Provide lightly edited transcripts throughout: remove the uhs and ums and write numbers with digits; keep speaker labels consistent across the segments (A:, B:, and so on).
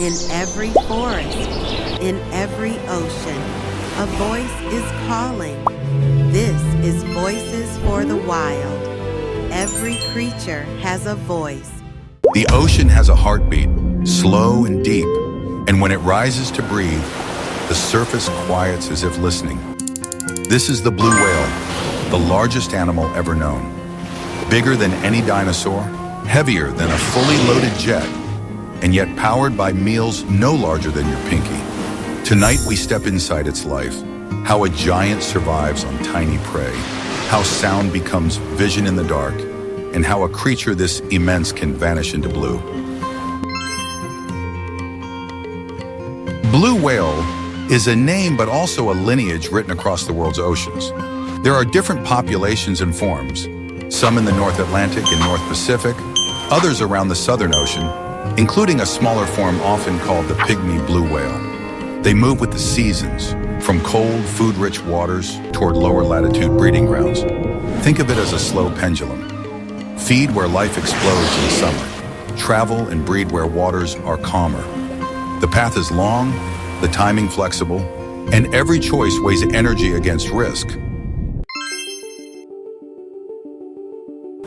A: In every forest, in every ocean, a voice is calling. This is Voices for the Wild. Every creature has a voice.
B: The ocean has a heartbeat, slow and deep, and when it rises to breathe, the surface quiets as if listening. This is the blue whale, the largest animal ever known. Bigger than any dinosaur, heavier than a fully loaded jet, and yet powered by meals no larger than your pinky. Tonight we step inside its life, how a giant survives on tiny prey, how sound becomes vision in the dark, and how a creature this immense can vanish into blue. Blue whale is a name but also a lineage written across the world's oceans. There are different populations and forms, some in the North Atlantic and North Pacific, others around the Southern Ocean, including a smaller form often called the pygmy blue whale. They move with the seasons, from cold, food-rich waters toward lower latitude breeding grounds. Think of it as a slow pendulum. Feed where life explodes in summer. Travel and breed where waters are calmer. The path is long, the timing flexible, and every choice weighs energy against risk.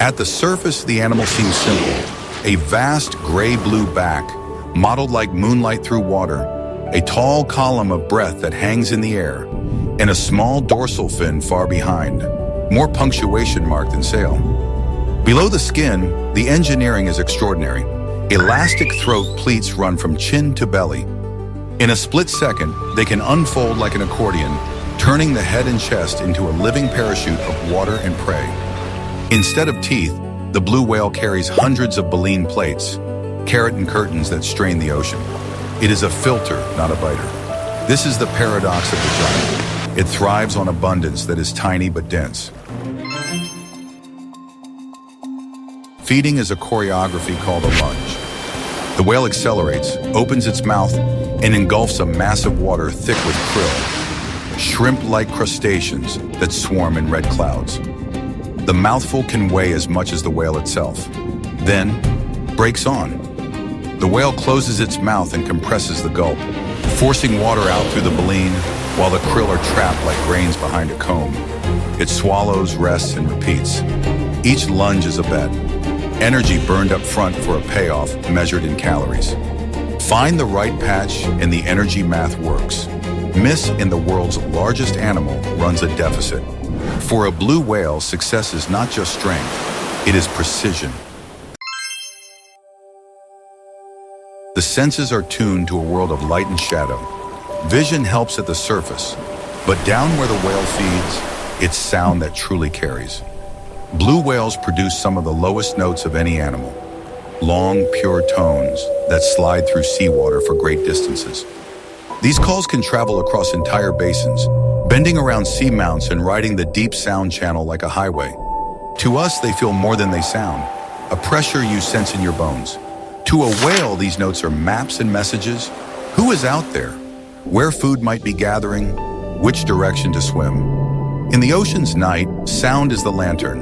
B: At the surface, the animal seems simple. A vast gray-blue back, mottled like moonlight through water, a tall column of breath that hangs in the air, and a small dorsal fin far behind, more punctuation mark than sail. Below the skin, the engineering is extraordinary. Elastic throat pleats run from chin to belly. In a split second, they can unfold like an accordion, turning the head and chest into a living parachute of water and prey. Instead of teeth, the blue whale carries hundreds of baleen plates, keratin curtains that strain the ocean. It is a filter, not a biter. This is the paradox of the giant. It thrives on abundance that is tiny but dense. Feeding is a choreography called a lunge. The whale accelerates, opens its mouth, and engulfs a mass of water thick with krill, shrimp-like crustaceans that swarm in red clouds. The mouthful can weigh as much as the whale itself, then breaks on. The whale closes its mouth and compresses the gulp, forcing water out through the baleen while the krill are trapped like grains behind a comb. It swallows, rests, and repeats. Each lunge is a bet. Energy burned up front for a payoff measured in calories. Find the right patch and the energy math works. Miss in the world's largest animal runs a deficit. For a blue whale, success is not just strength, it is precision. The senses are tuned to a world of light and shadow. Vision helps at the surface, but down where the whale feeds, it's sound that truly carries. Blue whales produce some of the lowest notes of any animal. Long, pure tones that slide through seawater for great distances. These calls can travel across entire basins, bending around seamounts and riding the deep sound channel like a highway. To us, they feel more than they sound, a pressure you sense in your bones. To a whale, these notes are maps and messages. Who is out there? Where food might be gathering? Which direction to swim? In the ocean's night, sound is the lantern.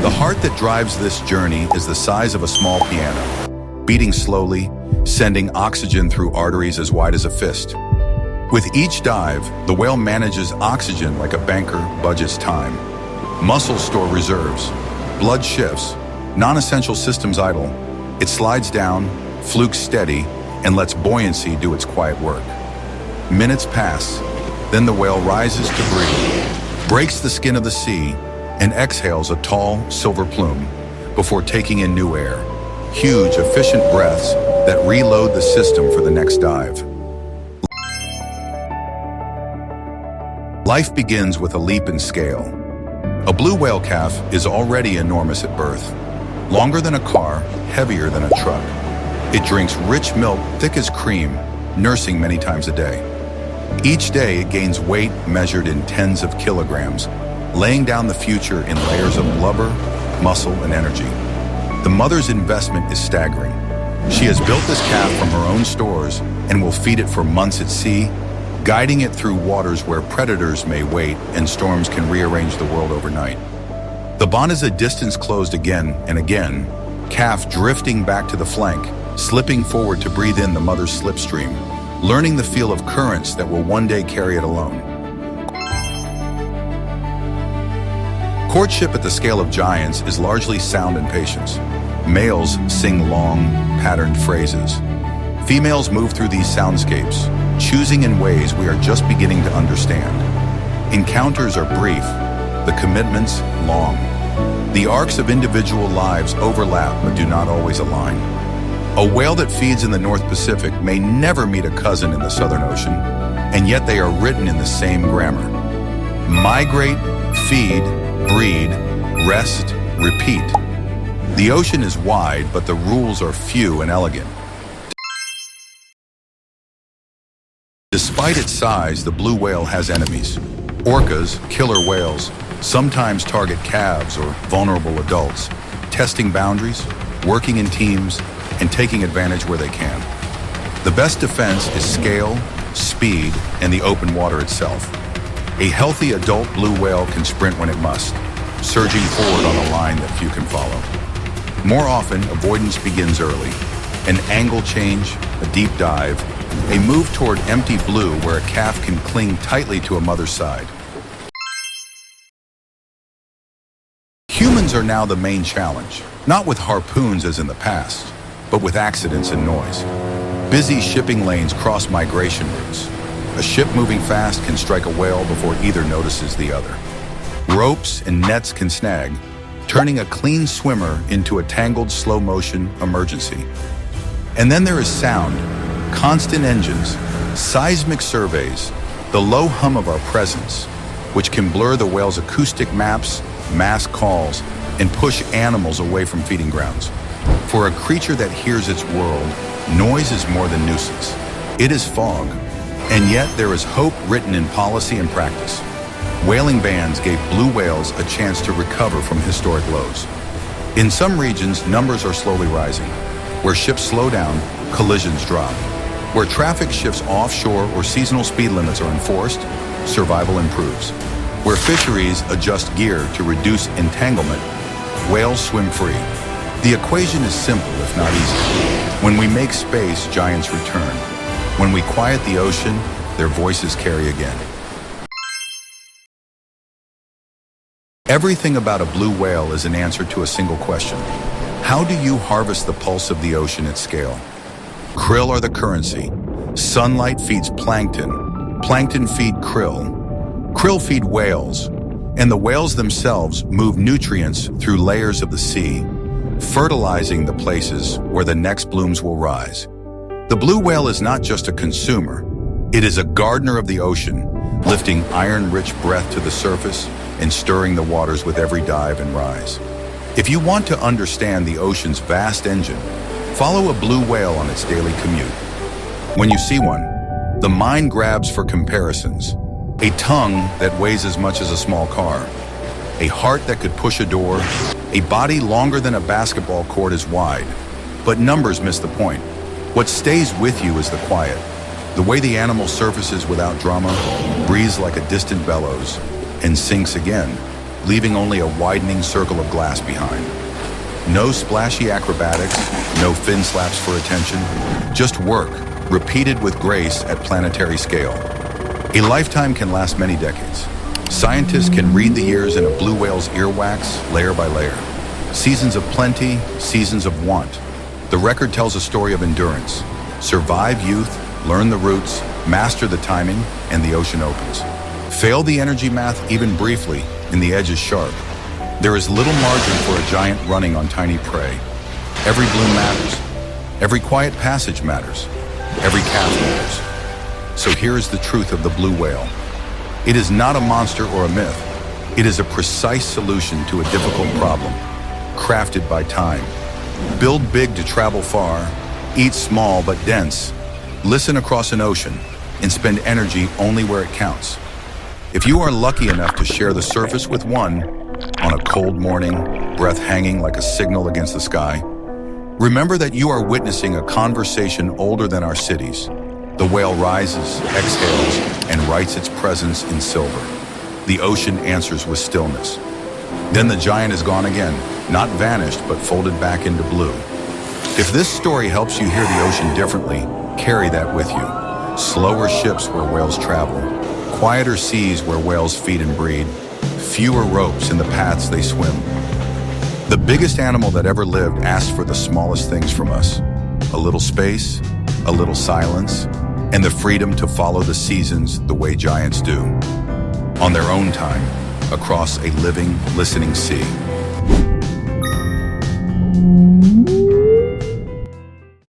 B: The heart that drives this journey is the size of a small piano, beating slowly, sending oxygen through arteries as wide as a fist. With each dive, the whale manages oxygen like a banker budgets time. Muscles store reserves, blood shifts, non-essential systems idle. It slides down, flukes steady, and lets buoyancy do its quiet work. Minutes pass, then the whale rises to breathe, breaks the skin of the sea, and exhales a tall, silver plume before taking in new air. Huge, efficient breaths that reload the system for the next dive. Life begins with a leap in scale. A blue whale calf is already enormous at birth. Longer than a car, heavier than a truck. It drinks rich milk thick as cream, nursing many times a day. Each day it gains weight measured in tens of kilograms, laying down the future in layers of blubber, muscle, and energy. The mother's investment is staggering. She has built this calf from her own stores and will feed it for months at sea, guiding it through waters where predators may wait and storms can rearrange the world overnight. The bond is a distance closed again and again, calf drifting back to the flank, slipping forward to breathe in the mother's slipstream, learning the feel of currents that will one day carry it alone. Courtship at the scale of giants is largely sound and patience. Males sing long, patterned phrases. Females move through these soundscapes, choosing in ways we are just beginning to understand. Encounters are brief, the commitments long. The arcs of individual lives overlap but do not always align. A whale that feeds in the North Pacific may never meet a cousin in the Southern Ocean, and yet they are written in the same grammar. Migrate, feed, breed, rest, repeat. The ocean is wide, but the rules are few and elegant. Despite its size, the blue whale has enemies. Orcas, killer whales, sometimes target calves or vulnerable adults, testing boundaries, working in teams, and taking advantage where they can. The best defense is scale, speed, and the open water itself. A healthy adult blue whale can sprint when it must, surging forward on a line that few can follow. More often, avoidance begins early. An angle change, a deep dive, a move toward empty blue where a calf can cling tightly to a mother's side. Humans are now the main challenge, not with harpoons as in the past, but with accidents and noise. Busy shipping lanes cross migration routes. A ship moving fast can strike a whale before either notices the other. Ropes and nets can snag, turning a clean swimmer into a tangled slow-motion emergency. And then there is sound, constant engines, seismic surveys, the low hum of our presence, which can blur the whale's acoustic maps, mass calls, and push animals away from feeding grounds. For a creature that hears its world, noise is more than nuisance. It is fog. And yet there is hope written in policy and practice. Whaling bans gave blue whales a chance to recover from historic lows. In some regions, numbers are slowly rising. Where ships slow down, collisions drop. Where traffic shifts offshore or seasonal speed limits are enforced, survival improves. Where fisheries adjust gear to reduce entanglement, whales swim free. The equation is simple, if not easy. When we make space, giants return. When we quiet the ocean, their voices carry again. Everything about a blue whale is an answer to a single question. How do you harvest the pulse of the ocean at scale? Krill are the currency. Sunlight feeds plankton. Plankton feed krill. Krill feed whales. And the whales themselves move nutrients through layers of the sea, fertilizing the places where the next blooms will rise. The blue whale is not just a consumer. It is a gardener of the ocean, lifting iron-rich breath to the surface and stirring the waters with every dive and rise. If you want to understand the ocean's vast engine, follow a blue whale on its daily commute. When you see one, the mind grabs for comparisons. A tongue that weighs as much as a small car. A heart that could push a door. A body longer than a basketball court is wide. But numbers miss the point. What stays with you is the quiet. The way the animal surfaces without drama, breathes like a distant bellows, and sinks again, leaving only a widening circle of glass behind. No splashy acrobatics, no fin slaps for attention, just work, repeated with grace at planetary scale. A lifetime can last many decades. Scientists can read the years in a blue whale's earwax, layer by layer. Seasons of plenty, seasons of want. The record tells a story of endurance. Survive youth, learn the roots, master the timing, and the ocean opens. Fail the energy math even briefly, and the edge is sharp. There is little margin for a giant running on tiny prey. Every bloom matters. Every quiet passage matters. Every calf matters. So here is the truth of the blue whale. It is not a monster or a myth. It is a precise solution to a difficult problem, crafted by time. Build big to travel far, eat small but dense, listen across an ocean, and spend energy only where it counts. If you are lucky enough to share the surface with one, on a cold morning, breath hanging like a signal against the sky, remember that you are witnessing a conversation older than our cities. The whale rises, exhales, and writes its presence in silver. The ocean answers with stillness. Then the giant is gone again, not vanished, but folded back into blue. If this story helps you hear the ocean differently, carry that with you. Slower ships where whales travel, quieter seas where whales feed and breed, fewer ropes in the paths they swim. The biggest animal that ever lived asked for the smallest things from us: a little space, a little silence, and the freedom to follow the seasons the way giants do, on their own time, across a living, listening sea.